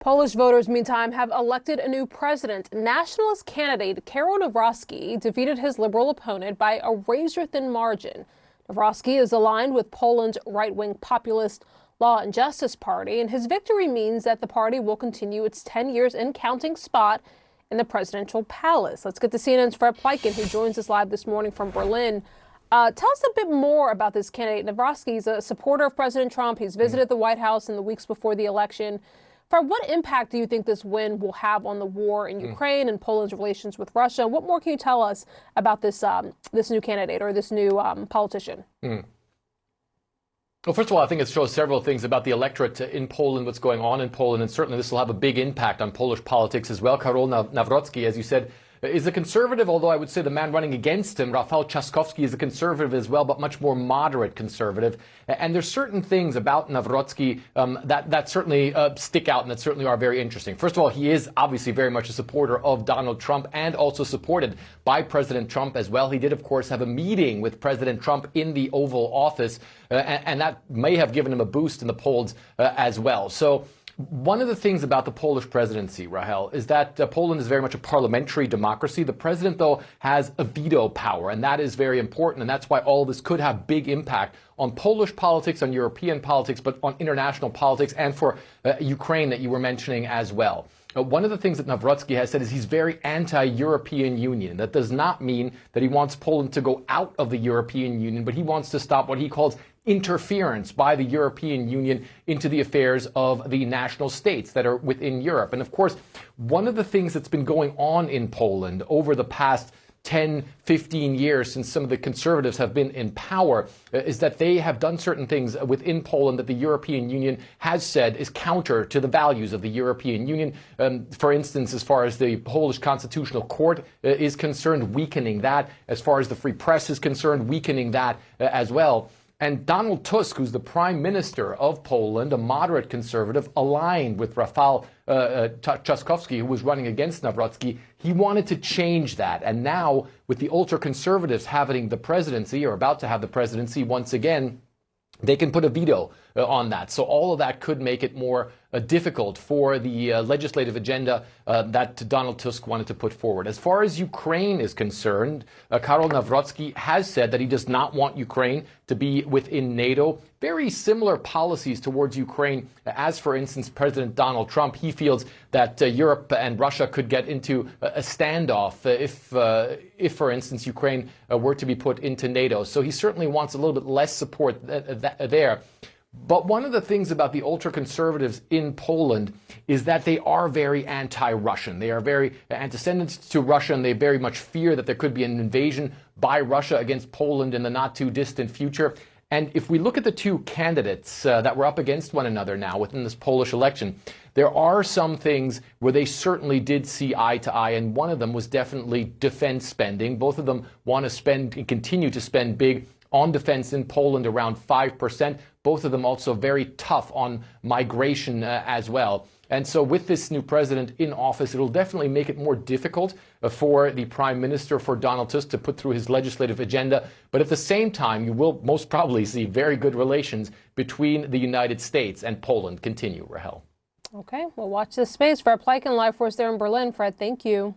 Polish voters, meantime, have elected a new president. Nationalist candidate Karol Nawrocki defeated his liberal opponent by a razor-thin margin. Nawrocki is aligned with Poland's right-wing populist Law and Justice Party, and his victory means that the party will continue its 10 years and counting spot in the presidential palace. Let's get to CNN's Fred Pleitgen, who joins us live this morning from Berlin. Tell us a bit more about this candidate. Nawrocki is a supporter of President Trump. He's visited the White House in the weeks before the election. Fred, what impact do you think this win will have on the war in Ukraine and Poland's relations with Russia? What more can you tell us about this this new candidate or this new politician? Well, first of all, I think it shows several things about the electorate in Poland, what's going on in Poland, and certainly this will have a big impact on Polish politics as well. Karol Nawrocki, as you said, is a conservative, although I would say the man running against him, Rafał Trzaskowski, is a conservative as well, but much more moderate conservative. And there's certain things about Nawrocki that certainly stick out and that certainly are very interesting. First of all, he is obviously very much a supporter of Donald Trump and also supported by President Trump as well. He did, of course, have a meeting with President Trump in the Oval Office, and that may have given him a boost in the polls as well. So one of the things about the Polish presidency, Rahel, is that Poland is very much a parliamentary democracy. The president, though, has a veto power, and that is very important. And that's why all of this could have big impact on Polish politics, on European politics, but on international politics and for Ukraine that you were mentioning as well. One of the things that Nawrocki has said is he's very anti-European Union. That does not mean that he wants Poland to go out of the European Union, but he wants to stop what he calls interference by the European Union into the affairs of the national states that are within Europe. And of course, one of the things that's been going on in Poland over the past 10, 15 years since some of the conservatives have been in power is that they have done certain things within Poland that the European Union has said is counter to the values of the European Union. For instance, as far as the Polish Constitutional Court is concerned, weakening that. As far as the free press is concerned, weakening that as well. And Donald Tusk, who's the prime minister of Poland, a moderate conservative, aligned with Rafał Trzaskowski, who was running against Nawrocki, he wanted to change that. And now, with the ultra-conservatives having the presidency, or about to have the presidency once again, they can put a veto on that. So all of that could make it more difficult for the legislative agenda that Donald Tusk wanted to put forward. As far as Ukraine is concerned, Karol Nawrocki has said that he does not want Ukraine to be within NATO. Very similar policies towards Ukraine as, for instance, President Donald Trump. He feels that Europe and Russia could get into a standoff if, for instance, Ukraine were to be put into NATO. So he certainly wants a little bit less support there. But one of the things about the ultra-conservatives in Poland is that they are very anti-Russian. They are very antecedent to Russia, and they very much fear that there could be an invasion by Russia against Poland in the not-too-distant future. And if we look at the two candidates that were up against one another now within this Polish election, there are some things where they certainly did see eye to eye, and one of them was definitely defense spending. Both of them want to spend and continue to spend big on defense in Poland, around 5%. Both of them also very tough on migration as well. And so with this new president in office, it'll definitely make it more difficult for the prime minister, for Donald Tusk, to put through his legislative agenda. But at the same time, you will most probably see very good relations between the United States and Poland continue, Rahel. Okay, we'll watch this space. Fred Pleitgen, live for us there in Berlin. Fred, thank you.